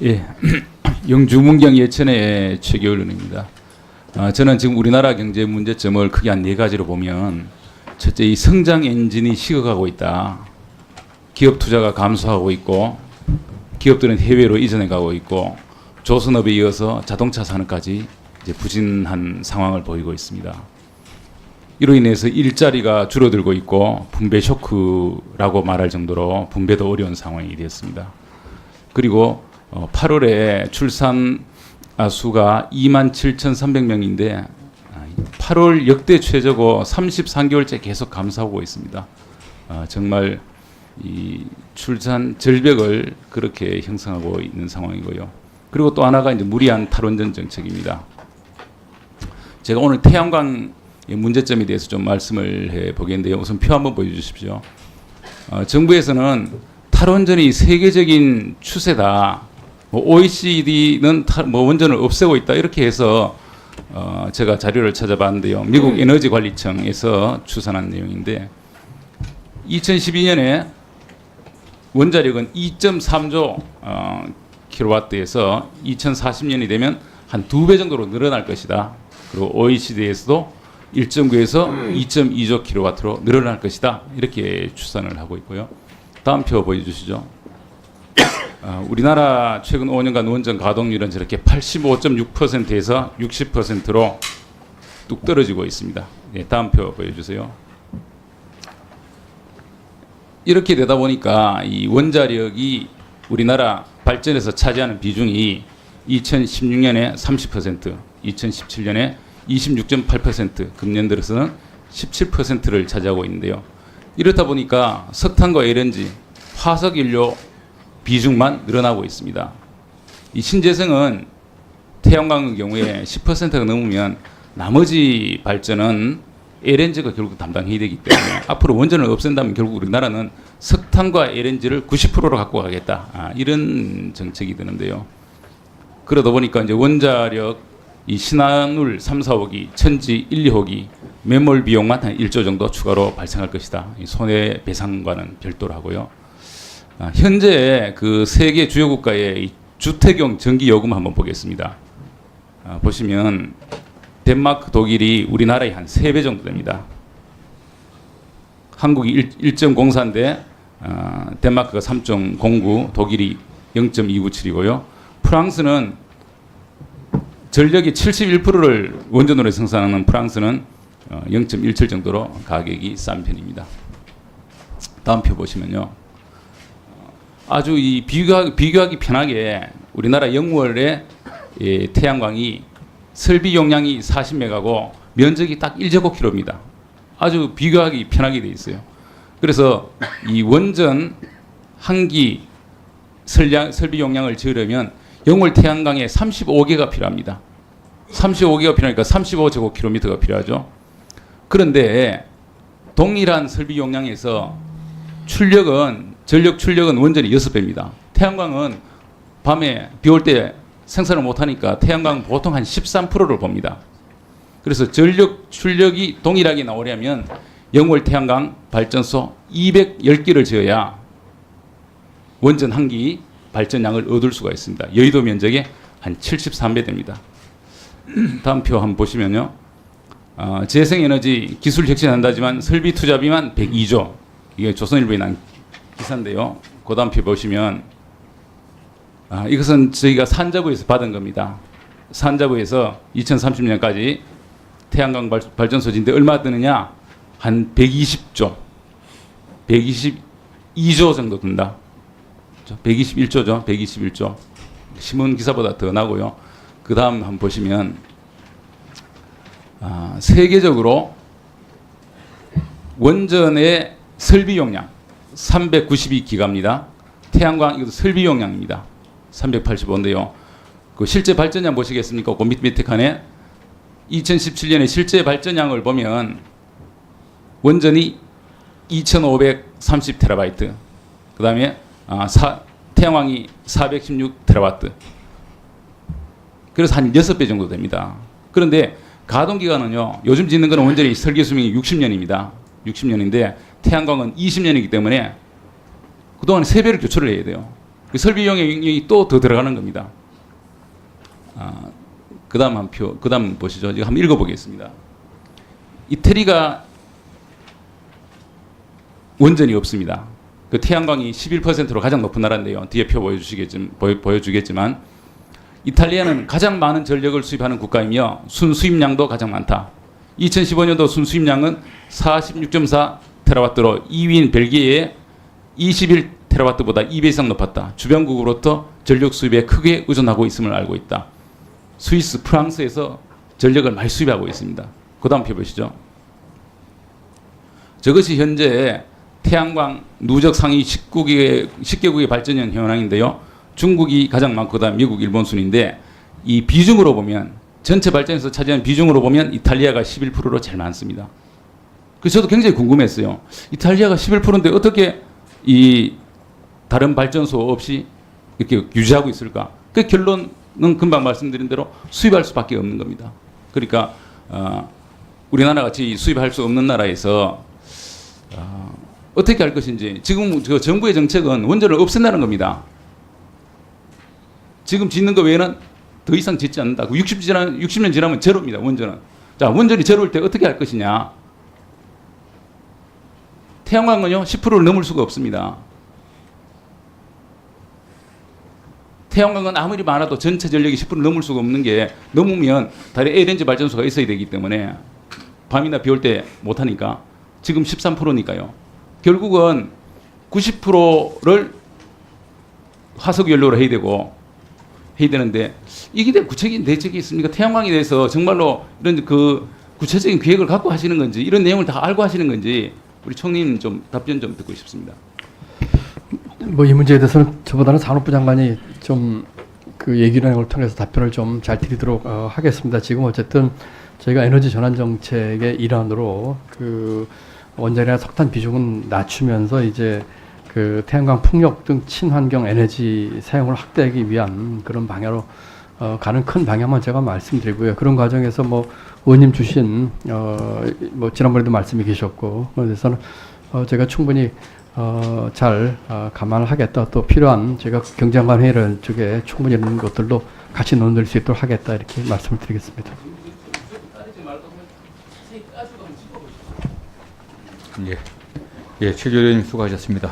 예, 영주 문경 예천의 최겨울입니다. 저는 지금 우리나라 경제 문제점을 크게 한 네 가지로 보면, 첫째, 이 성장 엔진이 식어가고 있다. 기업 투자가 감소하고 있고, 기업들은 해외로 이전해 가고 있고, 조선업에 이어서 자동차 산업까지 이제 부진한 상황을 보이고 있습니다. 이로 인해서 일자리가 줄어들고 있고 분배 쇼크라고 말할 정도로 분배도 어려운 상황이 되었습니다. 그리고 8월에 출산 수가 27,300명인데 8월 역대 최저고 33개월째 계속 감소하고 있습니다. 정말 이 출산 절벽을 그렇게 형성하고 있는 상황이고요. 그리고 또 하나가 이제 무리한 탈원전 정책입니다. 제가 오늘 태양광 문제점에 대해서 좀 말씀을 해 보겠는데요. 우선 표 한번 보여주십시오. 정부에서는 탈원전이 세계적인 추세다. OECD는 원전을 없애고 있다. 이렇게 해서 제가 자료를 찾아봤는데요. 미국 에너지관리청에서 추산한 내용인데 2012년에 원자력은 2.3조 킬로와트에서 2040년이 되면 한 2배 정도로 늘어날 것이다. 그리고 OECD에서도 1.9에서 2.2조 킬로와트로 늘어날 것이다. 이렇게 추산을 하고 있고요. 다음 표 보여주시죠. 우리나라 최근 5년간 원전 가동률은 저렇게 85.6%에서 60%로 뚝 떨어지고 있습니다. 네, 다음 표 보여주세요. 이렇게 되다 보니까 이 원자력이 우리나라 발전에서 차지하는 비중이 2016년에 30%, 2017년에 26.8%, 금년 들어서는 17%를 차지하고 있는데요. 이렇다 보니까 석탄과 LNG, 화석연료 비중만 늘어나고 있습니다. 이 신재생은 태양광의 경우에 10%가 넘으면 나머지 발전은 LNG가 결국 담당해야 되기 때문에 앞으로 원전을 없앤다면 결국 우리나라는 석탄과 LNG를 90%로 갖고 가겠다. 이런 정책이 되는데요. 그러다 보니까 이제 원자력 이 신한울 3, 4호기, 천지 1, 2호기 매몰 비용만 한 1조 정도 추가로 발생할 것이다. 손해배상과는 별도로 하고요. 현재 그 세계 주요 국가의 이 주택용 전기 요금 한번 보겠습니다. 보시면 덴마크, 독일이 우리나라의 한 3배 정도 됩니다. 한국이 1.04인데 덴마크가 3.09, 독일이 0.297이고요. 프랑스는 전력의 71%를 원전으로 생산하는 프랑스는 0.17 정도로 가격이 싼 편입니다. 다음 표 보시면요. 아주 이 비교하기 편하게 우리나라 영월의 태양광이 설비 용량이 40메가고 면적이 딱 1제곱킬로입니다. 아주 비교하기 편하게 돼 있어요. 그래서 이 원전 한기 설비 용량을 지으려면 영월 태양광에 35개가 필요합니다. 35개가 필요하니까 35제곱킬로미터가 필요하죠. 그런데 동일한 설비 용량에서 전력 출력은 원전이 6배입니다. 태양광은 밤에 비 올 때 생산을 못하니까 태양광은 보통 한 13%를 봅니다. 그래서 전력 출력이 동일하게 나오려면 영월 태양광 발전소 210기를 지어야 원전 한기 발전량을 얻을 수가 있습니다. 여의도 면적의 한 73배 됩니다. 다음 표 한번 보시면요. 재생에너지 기술 혁신한다지만 설비 투자비만 102조. 이게 조선일보에 난 기사인데요. 그 다음 표 보시면 이것은 저희가 산자부에서 받은 겁니다. 산자부에서 2030년까지 태양광 발전소 짓는데 얼마 드느냐? 한 120조, 122조 정도 든다. 121조죠. 121조. 신문 기사보다 더 나고요. 그 다음 한번 보시면 세계적으로 원전의 설비 용량 392기가입니다. 태양광 이것도 설비 용량입니다. 385인데요. 그 실제 발전량 보시겠습니까? 그 밑에 칸에 2017년에 실제 발전량을 보면 원전이 2530테라바이트, 그 다음에 태양광이 416테라와트. 그래서 한 6배 정도 됩니다. 그런데 가동기간은요, 요즘 짓는 거는 원전이 설계 수명이 60년입니다. 60년인데 태양광은 20년이기 때문에 그동안 3배를 교체를 해야 돼요. 그 설비 비용이 또 더 들어가는 겁니다. 그다음 그다음 보시죠. 이거 한번 읽어보겠습니다. 이태리가 원전이 없습니다. 그 태양광이 11%로 가장 높은 나라인데요. 뒤에 표 보여주겠지만 이탈리아는 가장 많은 전력을 수입하는 국가이며 순수입량도 가장 많다. 2015년도 순수입량은 46.4 테라와트로 2위인 벨기에의 21 테라와트보다 2배 이상 높았다. 주변국으로부터 전력 수입에 크게 의존하고 있음을 알고 있다. 스위스, 프랑스에서 전력을 많이 수입하고 있습니다. 그 다음 표 보시죠. 저것이 현재 태양광 누적 상위 10개국의 발전형 현황인데요. 중국이 가장 많고 그다음 미국, 일본 순인데 이 비중으로 보면 전체 발전에서 차지하는 비중으로 보면 이탈리아가 11%로 제일 많습니다. 그래서 저도 굉장히 궁금했어요. 이탈리아가 11%인데 어떻게 이 다른 발전소 없이 이렇게 유지하고 있을까? 그 결론은 금방 말씀드린 대로 수입할 수밖에 없는 겁니다. 그러니까 우리나라 같이 수입할 수 없는 나라에서 어떻게 할 것인지 지금 저 정부의 정책은 원전을 없앤다는 겁니다. 지금 짓는 거 외에는 더 이상 짓지 않는다. 60년 지나면 제로입니다. 원전은. 자, 원전이 제로일 때 어떻게 할 것이냐? 태양광은요 10%를 넘을 수가 없습니다. 태양광은 아무리 많아도 전체 전력이 10%를 넘을 수가 없는 게 넘으면 다른 LNG 발전소가 있어야 되기 때문에 밤이나 비 올 때 못하니까 지금 13%니까요. 결국은 90%를 화석 연료로 해야 되는데 이게 구체적인 대책이 있습니까? 태양광에 대해서 정말로 이런 그 구체적인 계획을 갖고 하시는 건지 이런 내용을 다 알고 하시는 건지 우리 총리님 좀 답변 좀 듣고 싶습니다. 뭐 이 문제에 대해서는 저보다는 산업부 장관이 좀 그 얘기를 통해서 답변을 좀 잘 드리도록 하겠습니다. 지금 어쨌든 저희가 에너지 전환 정책의 일환으로 그 원전이나 석탄 비중은 낮추면서 이제 그 태양광 풍력 등 친환경 에너지 사용을 확대하기 위한 그런 방향으로 가는 큰 방향만 제가 말씀드리고요. 그런 과정에서 뭐 의원님 주신 뭐 지난번에도 말씀이 계셨고 그래서는 제가 충분히 잘 감안을 하겠다. 또 필요한 제가 경제장관 회의를 쪽에 충분히 이런 것들도 같이 논의할 수 있도록 하겠다. 이렇게 말씀을 드리겠습니다. 예, 최 의원님 수고하셨습니다.